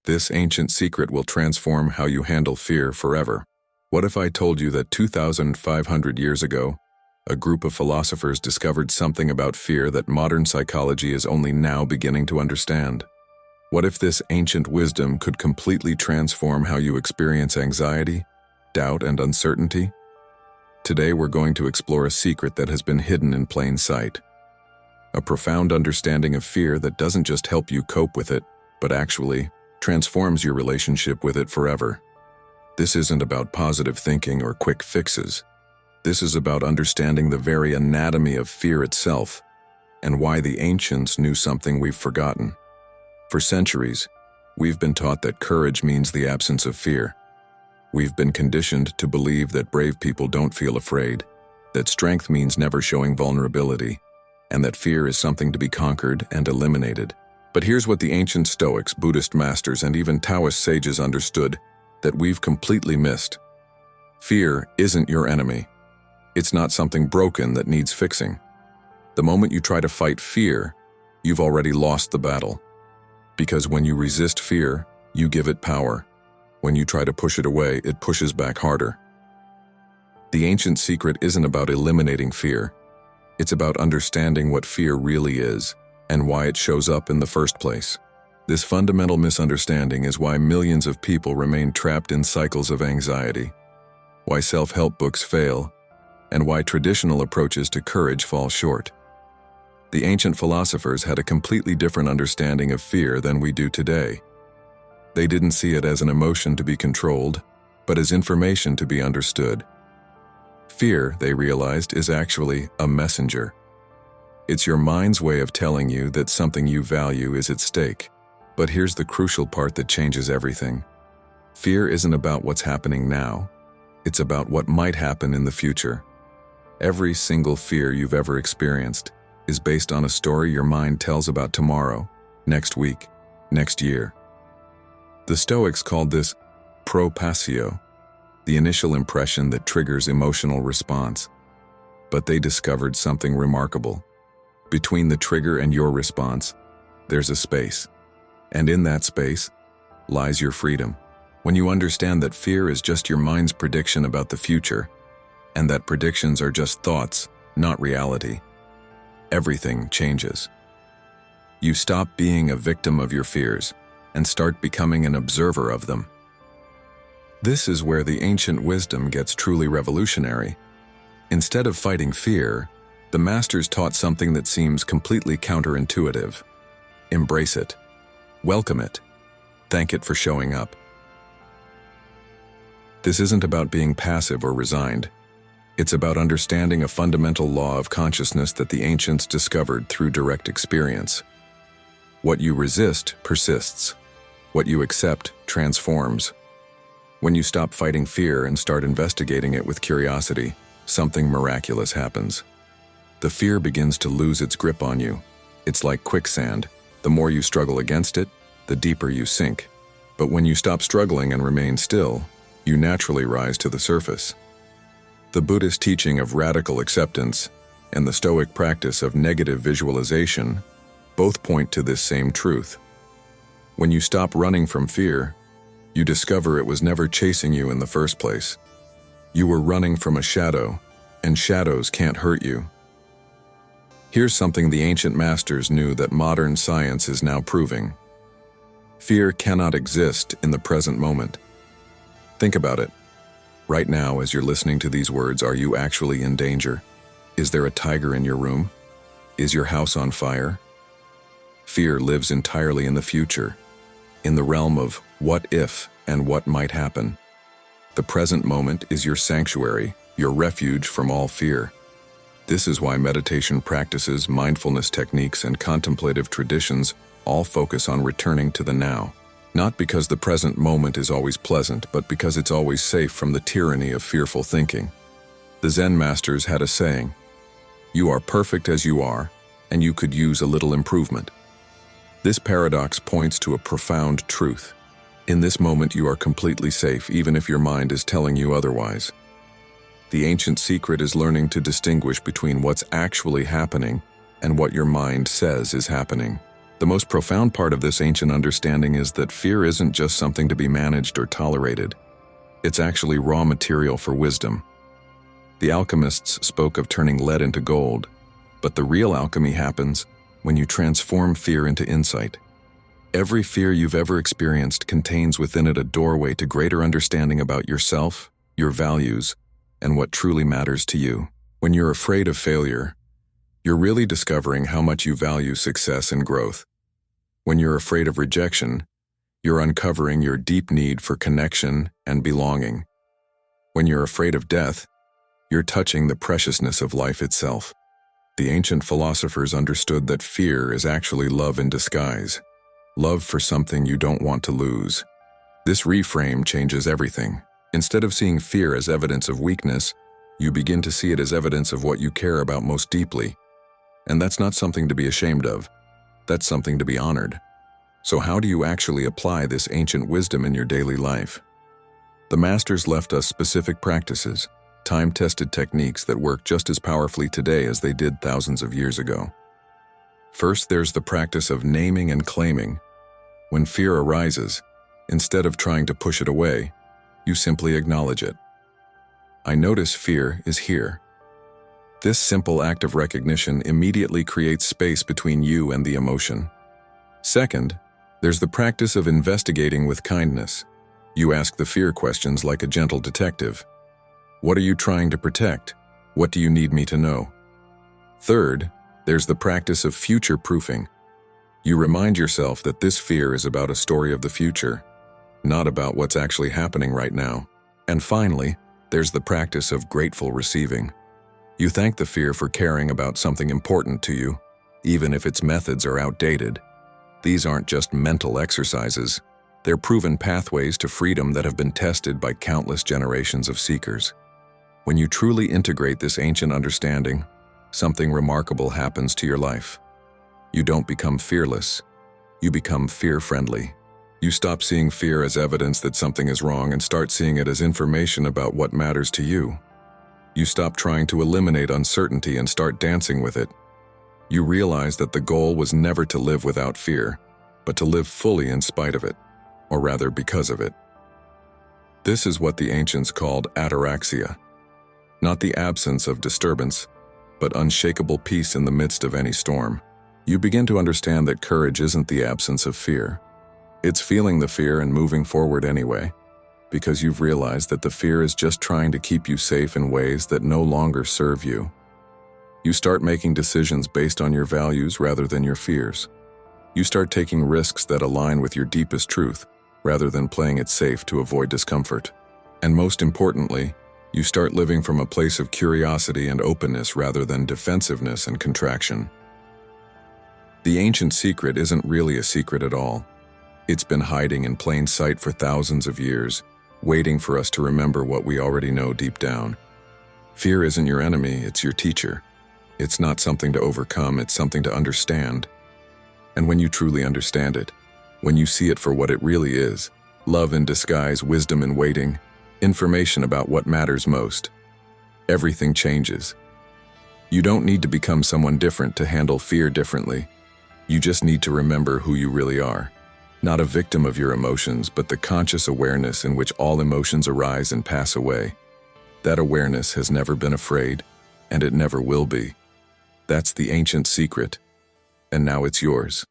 This ancient secret will transform how you handle fear forever. What if I told you that 2,500 years ago, a group of philosophers discovered something about fear that modern psychology is only now beginning to understand? What if this ancient wisdom could completely transform how you experience anxiety, doubt, and uncertainty? Today we're going to explore a secret that has been hidden in plain sight. A profound understanding of fear that doesn't just help you cope with it, but actually transforms your relationship with it forever. This isn't about positive thinking or quick fixes. This is about understanding the very anatomy of fear itself and why the ancients knew something we've forgotten. For centuries, we've been taught that courage means the absence of fear. We've been conditioned to believe that brave people don't feel afraid, that strength means never showing vulnerability, and that fear is something to be conquered and eliminated. But here's what the ancient Stoics, Buddhist masters, and even Taoist sages understood that we've completely missed. Fear isn't your enemy. It's not something broken that needs fixing. The moment you try to fight fear, you've already lost the battle. Because when you resist fear, you give it power. When you try to push it away, it pushes back harder. The ancient secret isn't about eliminating fear. It's about understanding what fear really is and why it shows up in the first place. This fundamental misunderstanding is why millions of people remain trapped in cycles of anxiety, why self-help books fail, and why traditional approaches to courage fall short. The ancient philosophers had a completely different understanding of fear than we do today. They didn't see it as an emotion to be controlled, but as information to be understood. Fear, they realized, is actually a messenger. It's your mind's way of telling you that something you value is at stake. But here's the crucial part that changes everything. Fear isn't about what's happening now. It's about what might happen in the future. Every single fear you've ever experienced is based on a story your mind tells about tomorrow, next week, next year. The Stoics called this pro-passio, the initial impression that triggers emotional response. But they discovered something remarkable. Between the trigger and your response, there's a space. And in that space lies your freedom. When you understand that fear is just your mind's prediction about the future, and that predictions are just thoughts, not reality, everything changes. You stop being a victim of your fears and start becoming an observer of them. This is where the ancient wisdom gets truly revolutionary. Instead of fighting fear, the masters taught something that seems completely counterintuitive. Embrace it. Welcome it. Thank it for showing up. This isn't about being passive or resigned. It's about understanding a fundamental law of consciousness that the ancients discovered through direct experience. What you resist persists. What you accept transforms. When you stop fighting fear and start investigating it with curiosity, something miraculous happens. The fear begins to lose its grip on you. It's like quicksand. The more you struggle against it, the deeper you sink. But when you stop struggling and remain still, you naturally rise to the surface. The Buddhist teaching of radical acceptance and the Stoic practice of negative visualization both point to this same truth. When you stop running from fear, you discover it was never chasing you in the first place. You were running from a shadow, and shadows can't hurt you. Here's something the ancient masters knew that modern science is now proving. Fear cannot exist in the present moment. Think about it. Right now, as you're listening to these words, are you actually in danger? Is there a tiger in your room? Is your house on fire? Fear lives entirely in the future, in the realm of what if and what might happen. The present moment is your sanctuary, your refuge from all fear. This is why meditation practices, mindfulness techniques, and contemplative traditions all focus on returning to the now. Not because the present moment is always pleasant, but because it's always safe from the tyranny of fearful thinking. The Zen masters had a saying, "You are perfect as you are, and you could use a little improvement." This paradox points to a profound truth. In this moment, you are completely safe, even if your mind is telling you otherwise. The ancient secret is learning to distinguish between what's actually happening and what your mind says is happening. The most profound part of this ancient understanding is that fear isn't just something to be managed or tolerated. It's actually raw material for wisdom. The alchemists spoke of turning lead into gold, but the real alchemy happens when you transform fear into insight. Every fear you've ever experienced contains within it a doorway to greater understanding about yourself, your values, and what truly matters to you. When you're afraid of failure, you're really discovering how much you value success and growth. When you're afraid of rejection, you're uncovering your deep need for connection and belonging. When you're afraid of death, you're touching the preciousness of life itself. The ancient philosophers understood that fear is actually love in disguise, love for something you don't want to lose. This reframe changes everything. Instead of seeing fear as evidence of weakness, you begin to see it as evidence of what you care about most deeply. And that's not something to be ashamed of. That's something to be honored. So how do you actually apply this ancient wisdom in your daily life? The masters left us specific practices, time-tested techniques that work just as powerfully today as they did thousands of years ago. First, there's the practice of naming and claiming. When fear arises, instead of trying to push it away, you simply acknowledge it. I notice fear is here. This simple act of recognition immediately creates space between you and the emotion. Second, there's the practice of investigating with kindness. You ask the fear questions like a gentle detective. What are you trying to protect? What do you need me to know? Third, there's the practice of future-proofing. You remind yourself that this fear is about a story of the future, not about what's actually happening right now. And finally, there's the practice of grateful receiving. You thank the fear for caring about something important to you, even if its methods are outdated. These aren't just mental exercises. They're proven pathways to freedom that have been tested by countless generations of seekers. When you truly integrate this ancient understanding, something remarkable happens to your life. You don't become fearless. You become fear-friendly. You stop seeing fear as evidence that something is wrong and start seeing it as information about what matters to you. You stop trying to eliminate uncertainty and start dancing with it. You realize that the goal was never to live without fear, but to live fully in spite of it, or rather because of it. This is what the ancients called ataraxia, not the absence of disturbance, but unshakable peace in the midst of any storm. You begin to understand that courage isn't the absence of fear. It's feeling the fear and moving forward anyway, because you've realized that the fear is just trying to keep you safe in ways that no longer serve you. You start making decisions based on your values rather than your fears. You start taking risks that align with your deepest truth, rather than playing it safe to avoid discomfort. And most importantly, you start living from a place of curiosity and openness rather than defensiveness and contraction. The ancient secret isn't really a secret at all. It's been hiding in plain sight for thousands of years, waiting for us to remember what we already know deep down. Fear isn't your enemy, it's your teacher. It's not something to overcome, it's something to understand. And when you truly understand it, when you see it for what it really is, love in disguise, wisdom in waiting, information about what matters most, everything changes. You don't need to become someone different to handle fear differently. You just need to remember who you really are. Not a victim of your emotions, but the conscious awareness in which all emotions arise and pass away. That awareness has never been afraid, and it never will be. That's the ancient secret, and now it's yours.